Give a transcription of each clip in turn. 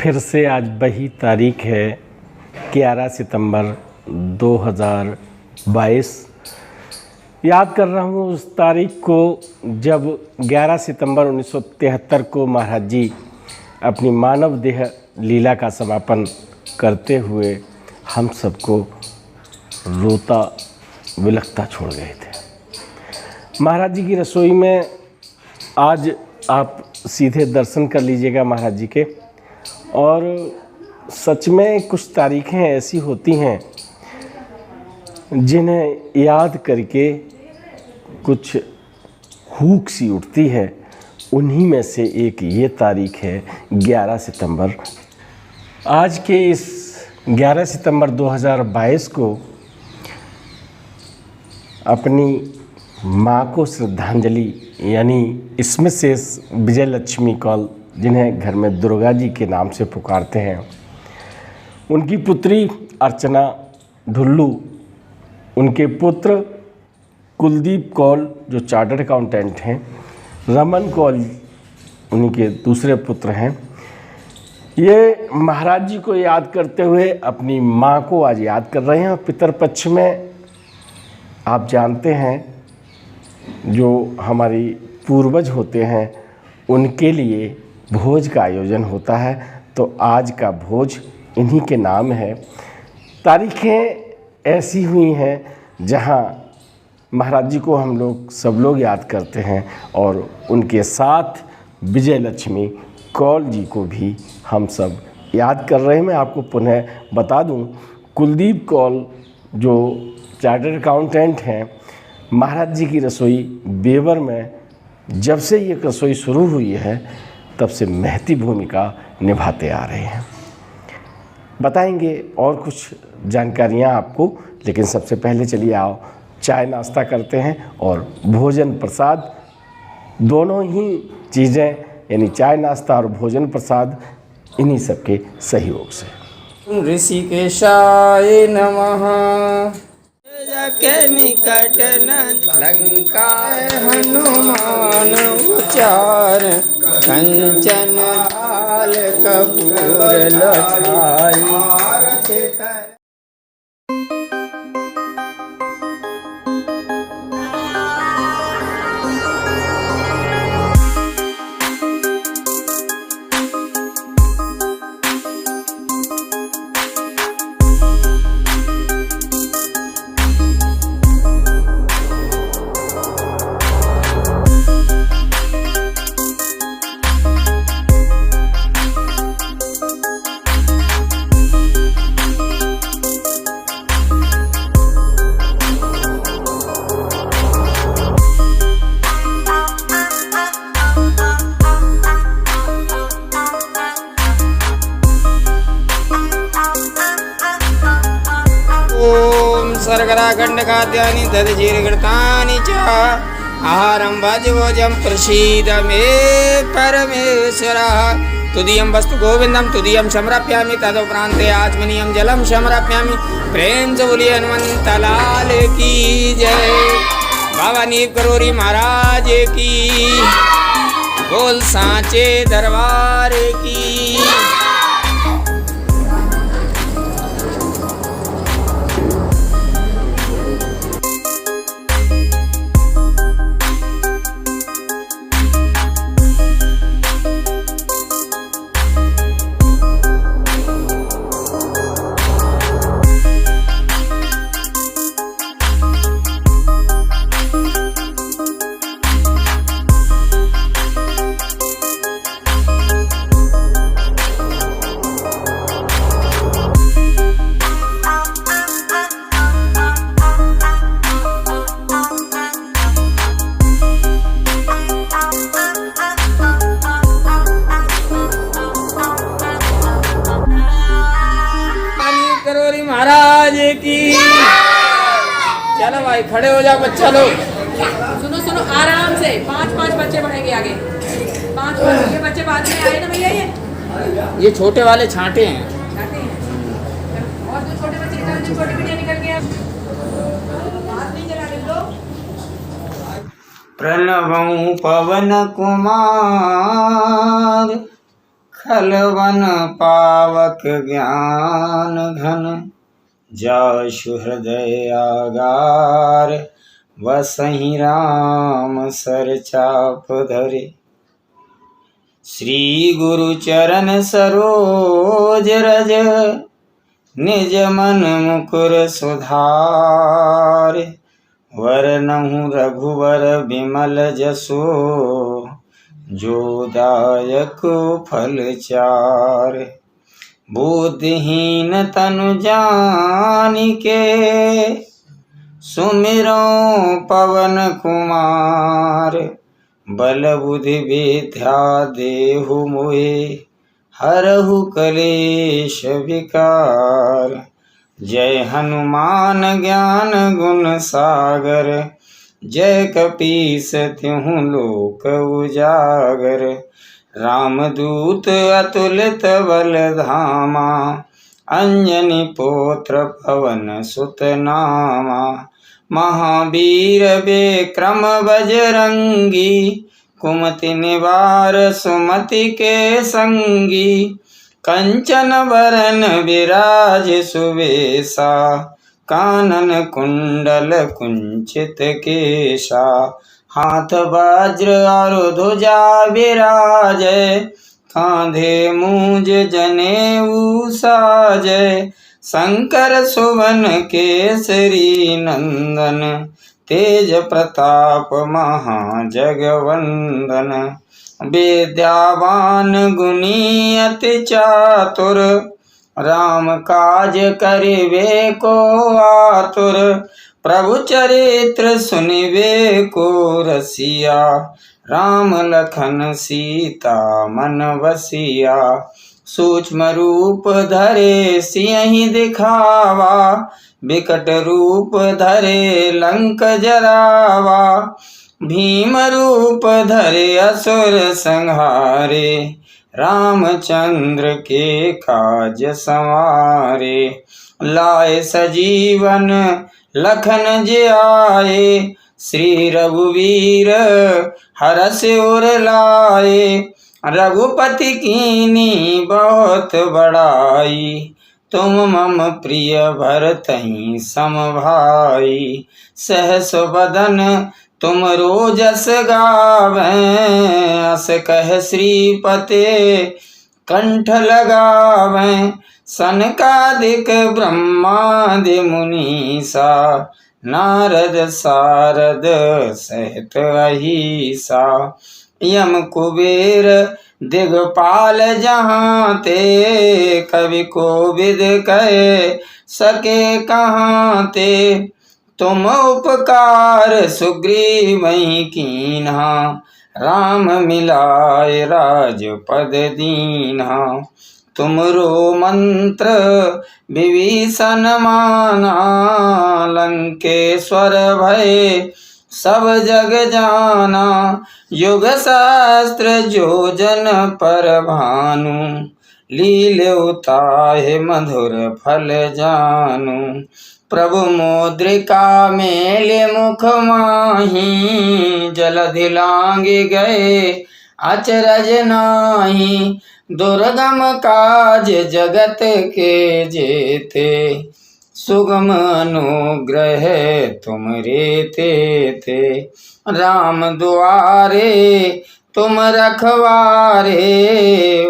फिर से आज वही तारीख है 11 सितंबर 2022। याद कर रहा हूँ उस तारीख को जब 11 सितंबर 1973 को महाराज जी अपनी मानव देह लीला का समापन करते हुए हम सबको रोता विलखता छोड़ गए थे। महाराज जी की रसोई में आज आप सीधे दर्शन कर लीजिएगा महाराज जी के। और सच में कुछ तारीखें ऐसी होती हैं जिन्हें याद करके कुछ हूक सी उठती है। उन्हीं में से एक ये तारीख है 11 सितंबर। आज के इस 11 सितंबर 2022 को अपनी माँ को श्रद्धांजलि यानी इसमें से विजय लक्ष्मी कौल, जिन्हें घर में दुर्गा जी के नाम से पुकारते हैं, उनकी पुत्री अर्चना ढुल्लू, उनके पुत्र कुलदीप कौल जो चार्टर्ड अकाउंटेंट हैं, रमन कौल उन्हीं के दूसरे पुत्र हैं। ये महाराज जी को याद करते हुए अपनी माँ को आज याद कर रहे हैं। और पितरपक्ष में आप जानते हैं जो हमारी पूर्वज होते हैं उनके लिए भोज का आयोजन होता है, तो आज का भोज इन्हीं के नाम है। तारीखें ऐसी हुई हैं जहां महाराज जी को हम लोग सब लोग याद करते हैं और उनके साथ विजय लक्ष्मी कौल जी को भी हम सब याद कर रहे हैं। मैं आपको पुनः बता दूं, कुलदीप कौल जो चार्टर्ड अकाउंटेंट हैं, महाराज जी की रसोई बेवर में जब से ये रसोई शुरू हुई है तब से महती भूमिका निभाते आ रहे हैं। बताएंगे और कुछ जानकारियाँ आपको, लेकिन सबसे पहले चलिए आओ चाय नाश्ता करते हैं और भोजन प्रसाद दोनों ही चीज़ें यानी चाय नाश्ता और भोजन प्रसाद इन्हीं सबके सहयोग से। ऋषिकेशाय नमः। के निकट न लंका हनुमान उचार, कंचन थाल कपूर लछाई। सर्गराखंडखाद्यानि दधीर्घृतानि च आहारं भजभोजं प्रसीद मे परमेश्वरः। तुदीयं वस्तु गोविंदं तुदीयं समर्पयामि, तदुपरान्ते आचमनीयं जलं समर्पयामि। प्रेम से बोलिए हनुमंत लाल की जय। बाबा नीव करोरी महाराज की, बोल सांचे दरबार की। महाराज की। चलो भाई खड़े हो जाओ बच्चा लोग। सुनो सुनो आराम से, 5-5 बच्चे बढ़ेंगे आगे। 5 ये बच्चे बाद में आए ना भैया। ये छोटे वाले छांटे हैं। और जो छोटे बच्चे निकल, जो छोटे बिटिया निकल गया, हाथ नहीं जला दे लो। प्रणवं पवन कुमार खलवन पावक ज्ञान घन, जासु हृदय आगार, वसहि राम सर चाप धरे। श्री गुरु चरण सरोज रज, निज मन मुकुर सुधार। वरनहु रघुवर बिमल जसो, जो दायक फल चार। बुद्धिहीन तनु जानिके, सुमिरो पवन कुमार। बल बुद्धि विद्या देहु मोहे, हरहु कलेश विकार। जय हनुमान ज्ञान गुण सागर, जय कपीस तिहुँ लोक उजागर। रामदूत अतुलित बल धामा, अंजनी पुत्र पवन सुत नामा। महावीर विक्रम बजरंगी, कुमति निवार सुमति के संगी। कंचन बरन विराज सुवेशा, कानन कुंडल कुंचित केशा। हाथ वज्र और ध्वजा विराजै, कांधे मूंज जनेऊ साजै। शंकर सुवन केसरी नंदन, तेज प्रताप महाजगवंदन। विद्यावान गुणी अति चातुर, राम काज करिबे को आतुर। प्रभु चरित्र सुनिबे को रसिया, राम लखन सीता मन बसिया। सूक्ष्म रूप धरे सियहि दिखावा, विकट रूप धरे लंक जरावा। भीम रूप धरे असुर संहारे, रामचंद्र के काज संवारे। लाए सजीवन लखन जियाए, श्री रघुवीर हरष उर लाए। रघुपति कीनी बहुत बड़ाई, तुम मम प्रिय भरतहि सम भाई। सहस बदन तुम रोजस गावें, अस कह श्रीपते कंठ लगावें। सनकादिक ब्रह्मादि मुनीसा, नारद सारद सहित अहीसा। यम कुबेर दिगपाल जहाँ ते, कवि कोविद कह सके कहाँ ते। तुम उपकार सुग्रीवहि कीन्हा, राम मिलाए राजपद दीन्हा। तुमरो मंत्र विभीषण माना, लंकेश्वर भय सब जग जाना। युग शास्त्र जोजन पर भानु, लील्योताहि मधुर फल जानु। प्रभु मुद्रिका मेले मुख माही, जलधि लांघि गए अचरज नाही। दुर्गम काज जगत के जेते, सुगम अनुग्रह तुमरे तेते। राम दुआरे तुम रखवारे,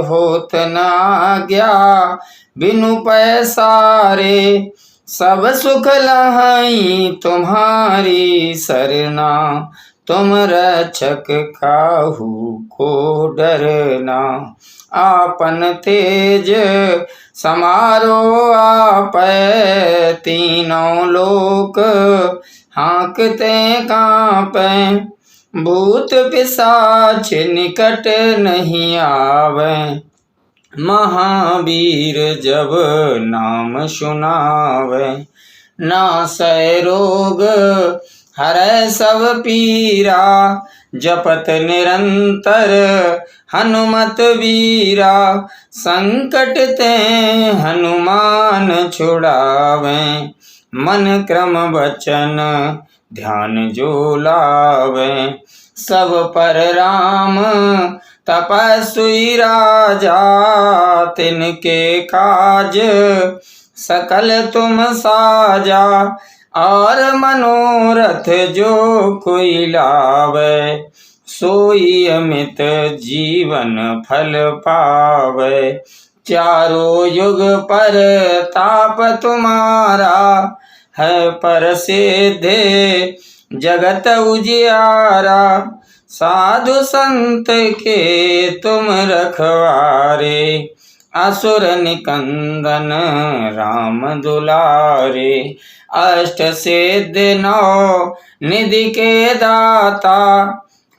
होत न आज्ञा बिनु पैसारे। सब सुख लहई तुम्हारी सरना, तुम रक्षक काहू को डरना। आपन तेज समारो आपै, तीनों लोक हाँकते कांपै। भूत पिशाच निकट नहीं आवे, महावीर जब नाम सुनावे। नासै रोग हरै सब पीरा, जपत निरंतर हनुमत वीरा। संकट ते हनुमान छुड़ावे, मन क्रम वचन ध्यान जो लावे। सब पर राम तपस्वी राजा तिनके काज सकल तुम साजा, और मनोरथ जो कोई लावे, सोई अमित जीवन फल पावे। चारों युग पर ताप तुम्हारा, है प्रसिद्ध जगत उजियारा। साधु संत के तुम रखवारे, असुर निकंदन राम दुलारे। अष्ट सिद्ध नौ निधि के दाता,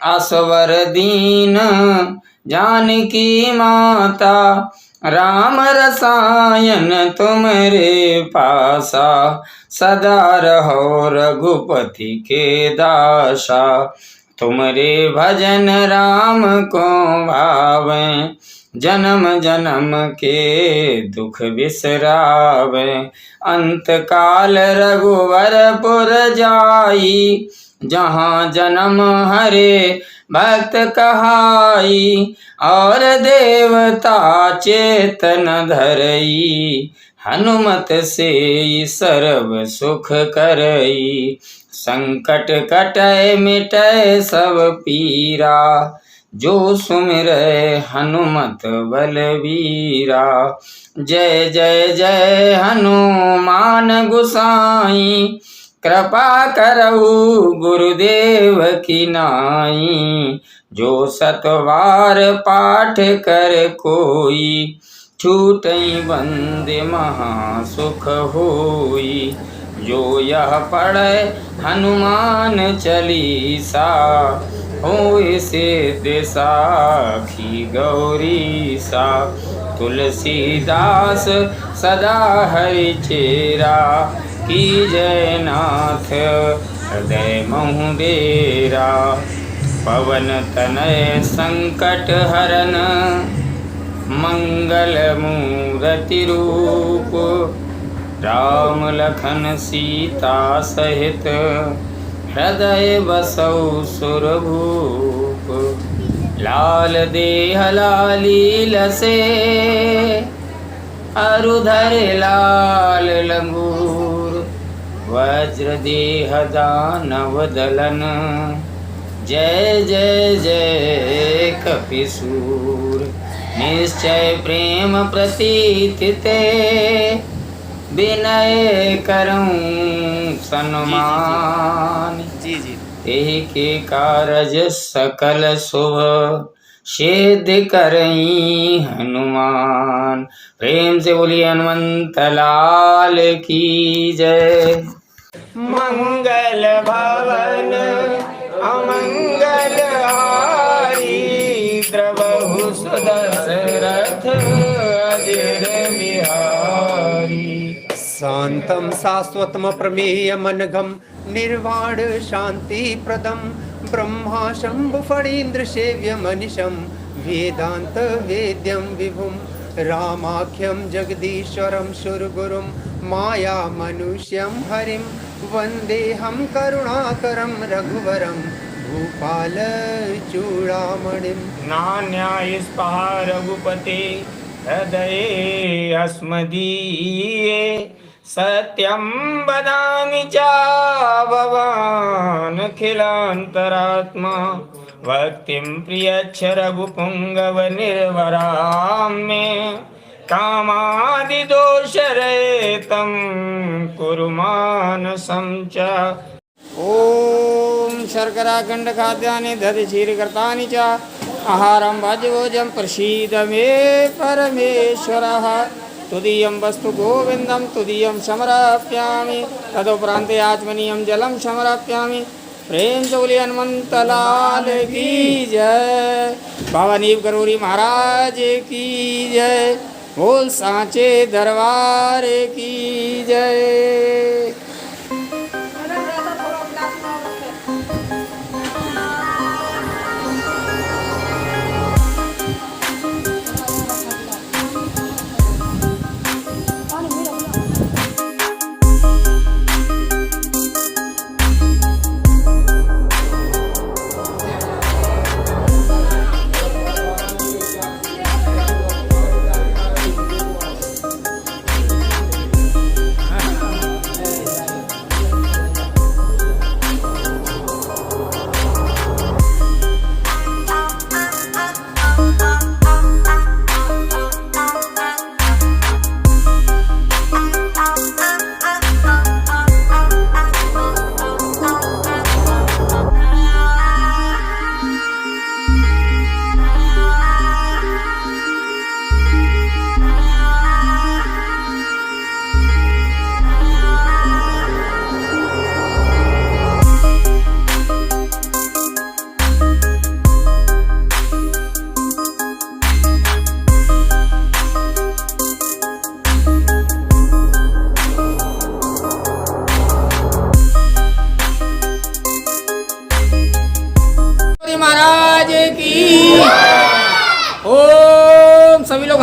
असवर दीन जानकी माता। राम रसायन तुमरे पासा, सदा रहो रघुपति के दासा। तुमरे भजन राम को भावे, जन्म जन्म के दुख बिसरावे। अंत काल रघुवरपुर जाई, जहाँ जन्म हरे भक्त कहाई। और देवता चेतन धरई, हनुमत से सर्व सुख करई। संकट कटै मिटै सब पीरा, जो सुमिरै हनुमत बलवीरा। जय जय जय हनुमान गुसाई, कृपा करहु गुरुदेव की नाई। जो सतवार पाठ कर कोई, छूटई बंदे महासुख होई। जो यह पढ़े हनुमान चालीसा, होय सिद्ध साखी गौरीसा। तुलसीदास सदा हरि चेरा, की जय नाथ हृदय महु डेरा। पवन तनय संकट हरन, मंगल मूरति रूप। राम लखन सीता सहित, हृदय बसौ सुरभूप। लाल देह लाली लसे, अरुधर लाल लंगूर। वज्र देह दानव दलन, जय जय जय कपिसूर। निश्चय प्रेम प्रतीत ते, विनय करऊं सन्मान। तेहि के कारज सकल शुभ, सिद्ध करई हनुमान। प्रेम से बोलिए हनुमंत लाल की जय। मंगल भवन अमंगल हारी, द्रवहु सुदशरथ अजर बिहारी। शांतं शाश्वतं प्रमेयमनघं, निर्वाण शांति प्रदम। ब्रह्मा शंभु फणीन्द्र सेव्य मनिषं, वेदांत वेद्यं विभुं। रामाख्यं जगदीश्वरं सुरगुरुं, माया मनुष्यं हरिं। वन्देऽहं करुणाकरं रघुवरं, भूपाल चूड़ामणिं। नान्यायस्पहा रघुपते, हृदये अस्मदीये। सत्यं वदामि च भवान् अखिलान्तरात्मा। भक्तिं प्रियच्छ रघुपुङ्गव निर्वरां मे। कामादिदोषरहितं कुरु मानसं च। ॐ शर्कराखण्ड खाद्यानि दधिक्षीरकृतानि च, आहारं भाज्यभोजं प्रसीद मे परमेश्वरः। तुदीयं वस्तु गोविन्दं तुदीयं समर्पयामि, तदुपरान्ते आचमनीयं जलं समर्पयामि। प्रेम से बोलिए हनुमंत लाल की जय। बाबा नीव गरोरी महाराज की जय। बोल सांचे दरबार की जय।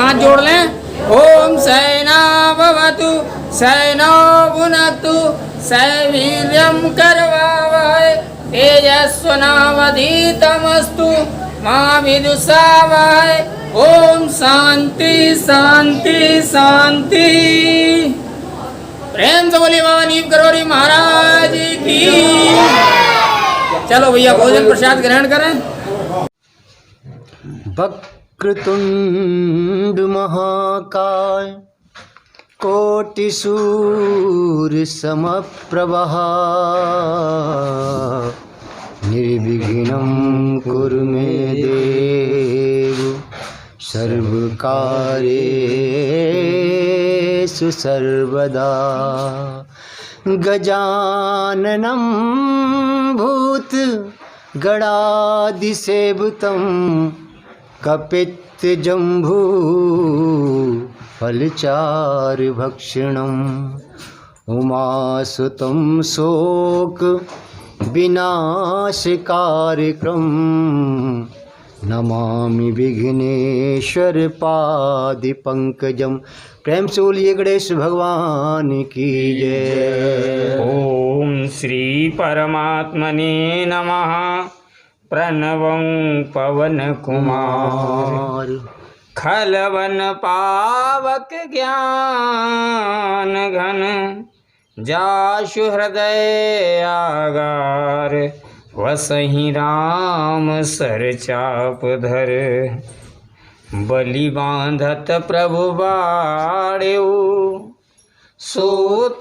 हाथ जोड़ लें। ओम सहना भवतु सहनो भुनक्तु सवीर्यं करवावहै तेजस्विनावधीतमस्तु मा विद्विषावहै। ओम शांति शांति शांति। प्रेम से बोलिए बाबा नीम करौरी महाराज की। चलो भैया भोजन प्रसाद ग्रहण करें। वक्रतुंड महाकाय कोटिसूर्य समप्रभा निर्विघ्नं कुरु मे देव सर्वकार्येषु सर्वदा। गजाननं भूत गणाधिसेवितं कपित्थजम्बू फलचारुभक्षणम् उमासुतं शोक विनाशकारकम् नमामि विघ्नेश्वर पादपंकजम। प्रेम से बोलिए गणेश भगवान की जय। ओम श्री परमात्मने नमः। प्रणवं पवन कुमार खलवन पावक ज्ञान घन जाशु हृदय आगार वसहि राम सर चाप धर बलि बांधत प्रभु बाड़ेऊ सो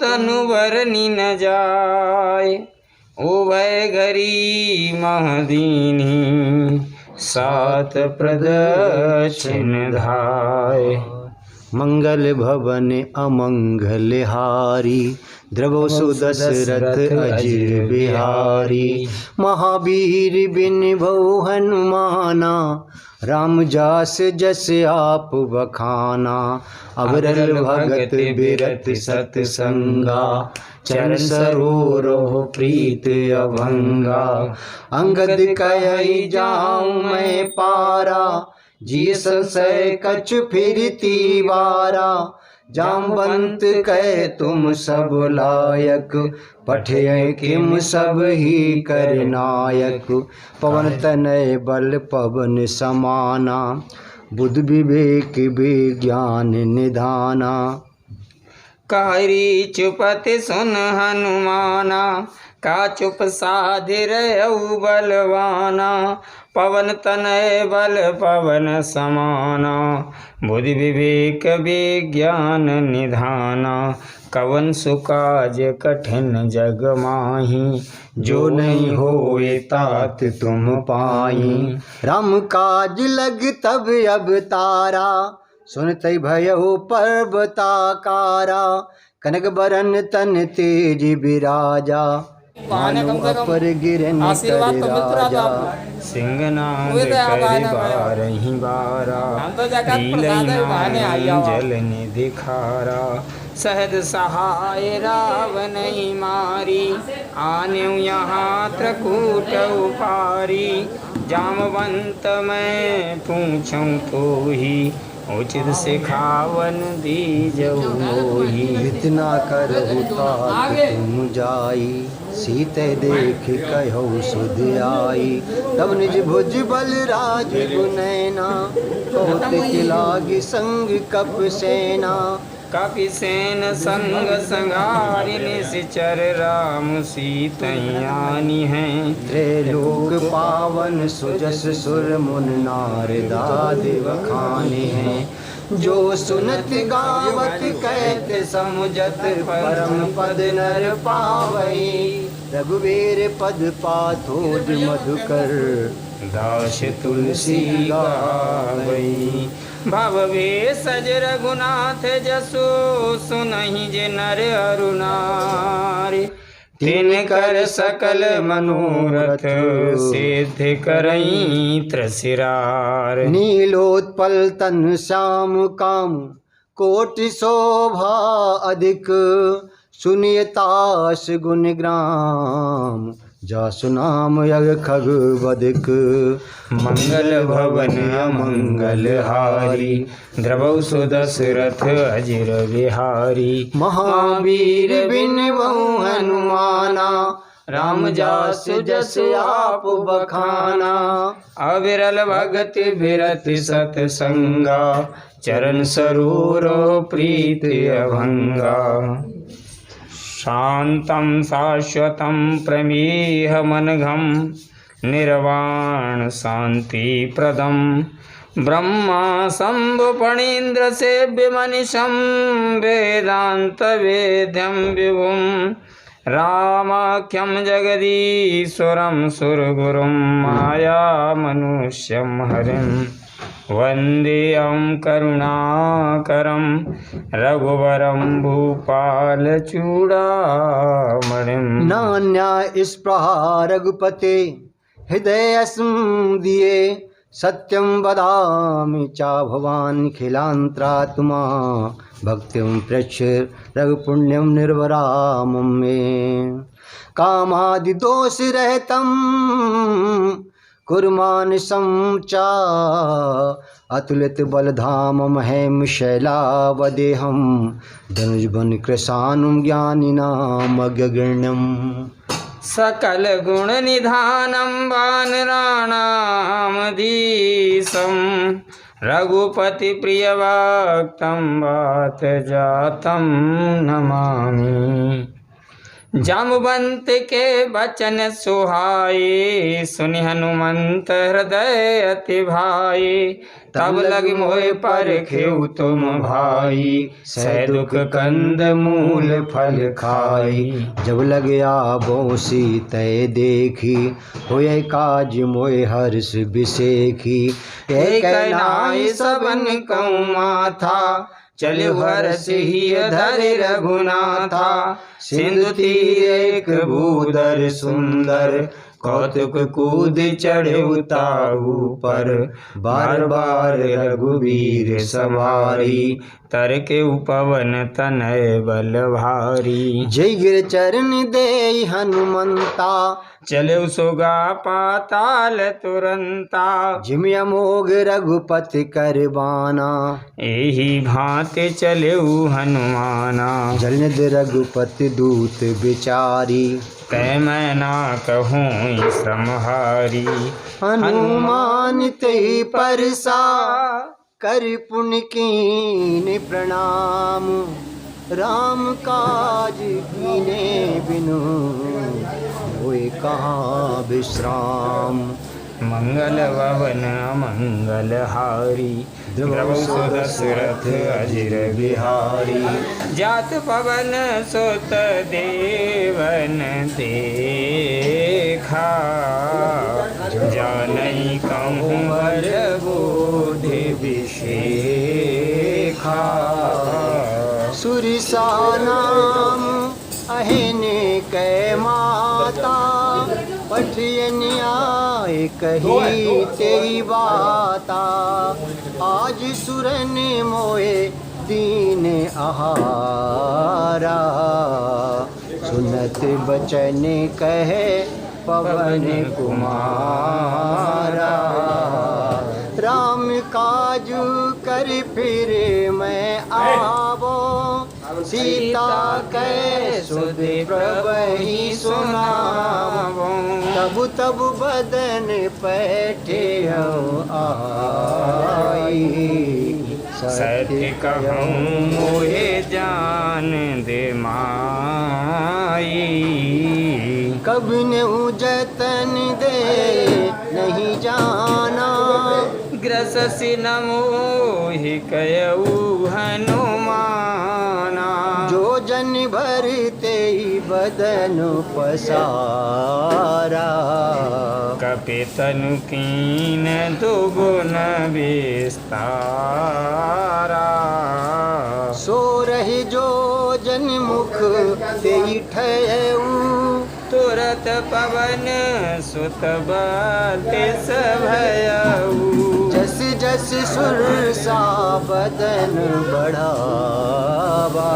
तनुवर न जाय उभय घरी महदीनी सात प्रदक्षिण धाय। मंगल भवन अमंगल हारी द्रवो सुदशरथ अजिर बिहारी। महावीर बिन भौ हनुमाना राम जास जस आप बखाना। अवरल भगत बिरत सतसंगा चरण सरोवरोह प्रीत अभंगा। अंगद कहि जाऊं मैं पारा जिय संशय कछु फिरती वारा। जामवंत कह तुम सब लायक पठे किम सब ही कर नायक। पवन तनय बल पवन समाना बुद्ध विवेक विज्ञान निधाना। कारी चुपति सुन हनुमाना का चुप साधिर बलवाना। पवन तनय बल पवन समाना बुद्धि विवेक विज्ञान निधाना। कवन सुकाज कठिन जग माही जो नहीं होए तात तुम पाई। राम काज लग तब अब तारा सुनत भयउ पर्वताकारा। कनक बरन तन तेज बिराजा मानो अपर गिरन आशीर्वाद तो मिलता रहा राजा। था। सिंहनाद करि बारहि बारा जल निधि खारा। सहज सहाय रावण मारी आन्यु यहाँ त्रकूट उपारी। जामवंत मैं पूछूं तो ही उचित सिखावन दीजऊ मोही। इतना करहु तात तुम जाई सीते देख कहु सुध आई। तब निज भुज बल राज गुनैना कौतिक लागी संग कप सेना। कपि सेन संग संगारि निश्चर राम सीतयानी हैं। त्रैलोक पावन सुजस सुर मुन नार दादि बखाने हैं। जो सुनत गावत कहत समुझत परम पद नर पावई। रघुवीर पद पाथोज मधुकर दास तुलसी गावई। भव वे सज रघुनाथ जसो सुनहि जे नर अरु नारी। तिन कर सकल मनोरथ सिद्ध करई त्रसिरार। नीलोत्पल तन श्याम काम कोटि शोभा अधिक। सुनियतास गुण ग्राम जासु नाम यग खग बदिक मंगल भवन अमंगल हारी द्रवौ सुदशरथ अजिर बिहारी महावीर बिन बहु हनुमाना राम जासु जस आप बखाना अविरल भगति बिरति सतसंगा चरण सरोरो प्रीति अभंगा शांतं शाश्वतं प्रमेह मनघम निर्वाण शांति प्रदम ब्रह्मा शंभु फणीन्द्र सेव्य मनिषं वेदांत वेद्यं विभुं रामाख्यं जगदीश्वरं सुरगुरुं माया मनुष्यं हरिं वन्देऽहं करुणाकरं रघुवरं भूपालचूडामणिं। नान्या स्पृहा रघुपते हृदय दिए सत्यं वदामि चा भवान् खिलांतरात्मा भक्तिं प्रच्छ रघुपुण्यं निर्वरामं मे कामादि दोष रहितं कुर्मान् समचा अतुलित बलधाम महेम शैलावदेहं धनुजबन कृशानुं ज्ञानिनां अग्रगण्यम् सकल गुण निधानं वानराणामधीशं रघुपति प्रिय भक्तं वात जातं नमामि। जामवंत के बचन सुहाए सुनि हनुमंत हृदय अति भाई तब लग मोह पर खेऊ तुम भाई सह दुख कंद मूल फल खाई जब लग आबो सीतय देखी होय काज मोय हर्ष बिसेखी एक नाई सबन कहूँ माथा चलो हर्ष ही धरि रघुनाथा सिंधु तीर एक भूधर सुंदर कौतुक कूद चढ़े उताऊ पर बार बार रघुवीर सवारी तर के उपवन तनय बल भारी जय गिर चरण दे हनुमंता चले सुगा पाताल तुरंता जिमि अमोघ रघुपति करबाना एही भांति चले हनुमाना जलनिधि रघुपति दूत बिचारी तै मैं ना कहूँ श्रमहारी हनुमान ते परसा कर पुण्य कीन प्रणाम राम काज कीने बिनु होय कहाँ विश्राम मंगल भवन मंगल हारी द्रवौ सुदशरथ अजिर बिहारी जात पवन सुत देवन देखा जानई कंवर बोधि विशेखा सुरसा नाम अहिने कै माता पठियन आए कही तेरी बाता आज सुरन मोए दीन आहारा सुनत बचन कहे पवन कुमारा राम काजू कर फिर मैं आवो सीता कै सुध प्रभहि सुनावो तब तब बदन पैठे आई सत्य कहूँ मोहे जान दे माई कब नहु जतन दे नहीं जाना ग्रससि न मोहि कयऊ हनुमाना जो जन भरते बदन पसारा कपितनु कीन दुगुन विस्तारा सो रहे जो जन मुख ते ठयऊ तुरत पवन सुत बलिस भयऊ जस जस सुरसा बदन बढ़ावा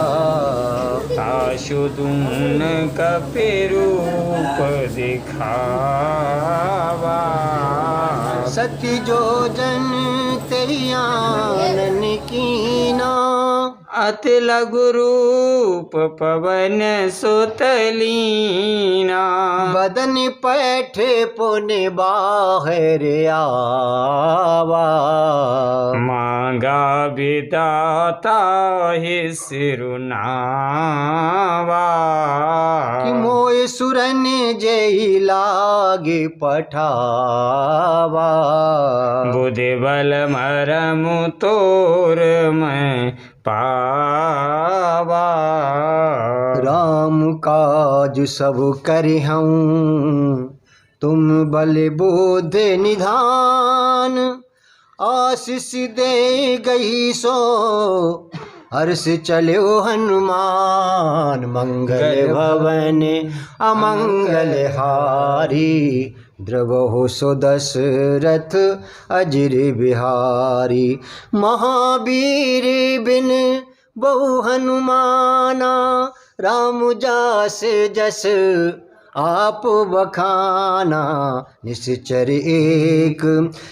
पशुधून कपि रूप दिखावा। सती जो जन तेरी आनन कीना, अति लघु रूप पवन सुतलीना। बदन पैठे पुनि बाहर आवा। मांगा विदाता ही सिरुनावा। कि मोय सुरन जही लागे पठावा। बुद्धि बल मरम तोर मैं पावा। राम काज सब करहूँ तुम बल बोध निधान। आशीष दे गई सो हर्ष चलो हनुमान। मंगल भवन अमंगल हारी, द्रवहु सो दशरथ अजर बिहारी। महावीर बिन बहु हनुमाना, राम जास जस आप बखाना। निश्चर एक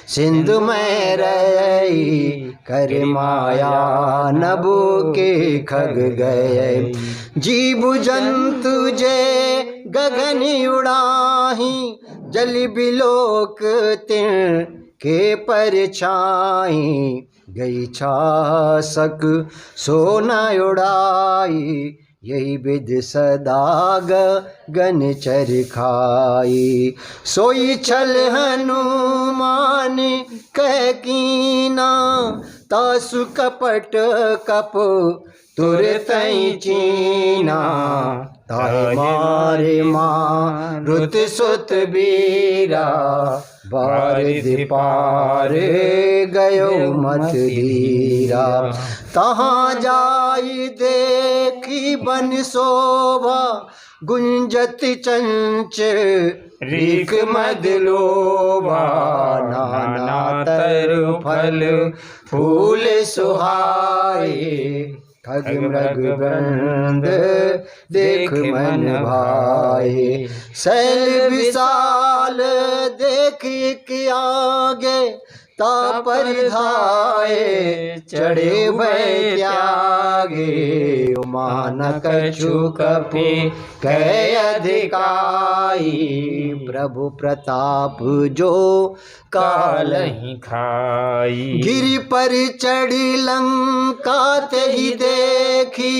सिंधु में रही, कर माया नभ के खग गए। जीव जंतु जे गगन उड़ाही, जल बिलोक तिन के परछाई। गई छासक सोना उड़ाई, यही विध सदा गगन चरखाई। सोई छल हनुमान कह कीना, तासु कपट कप तुरतई चीना। ताहि मारे मारुत सुत बीरा, बारिधि पार गयो मत धीरा। तहाँ जाई देखी बन शोभा, गुंजत चंच रीक मद लोभा। नाना तरु फल फूल सुहाए, खग मृग वृंद देख मन भाए। शैल विशाल देख के आगे, तापर धाये चढ़े भय त्यागे। मान कछु कपि कह अधिकाई, प्रभु प्रताप जो कालहि खाई। गिरि पर चढ़ी लंका तेहि देखी,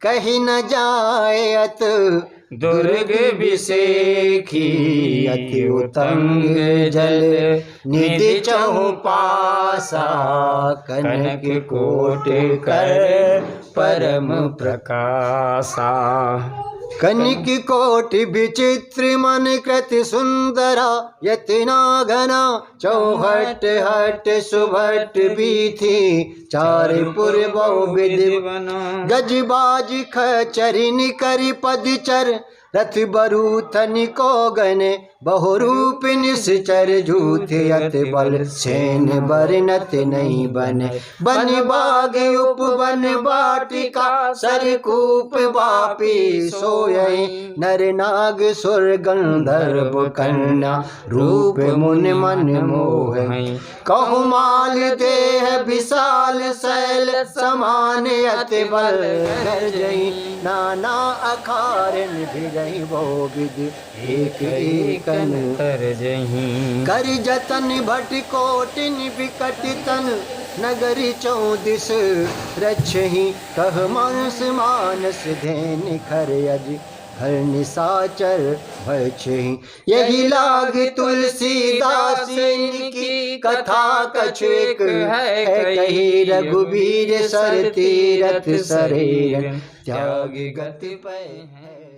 कहीं न जायत दुर्ग बिसेखी। अति उतंग जल निधि चहुपासा, कनक कोट कर परम प्रकाशा। कनिक कोटि विचित्र मन कृति सुंदरा, यतना घना चौहट हट सुभट बीथी। चारिपुर बहुविध गजबाज खचरिन करि पदचर। रथ बरूथन को गने बहुरूप निश्चर। झूठे अत बल सेन बरनत नहीं बने। बन बाग उपवन बाटिका, सरकूप बापी सोये। नर नाग सुर गंधर्व कन्या, रूप मुन मन मोहै। कहुमाल देह विशाल शैल समान। अति बल गर्जई नाना अखारन भिरई। बहु विध एक एकन तरजहि। कर जतन भट कोटिन विकट तन, नगरी चौदिस रक्षहि। कह मानस मानस धैन खर अज, हर निशाचर भय छहि। यही लाग तुलसीदास की कथा कछु एक है कही। रघुबीर सर तीरथ सरे, त्याग गति पै है।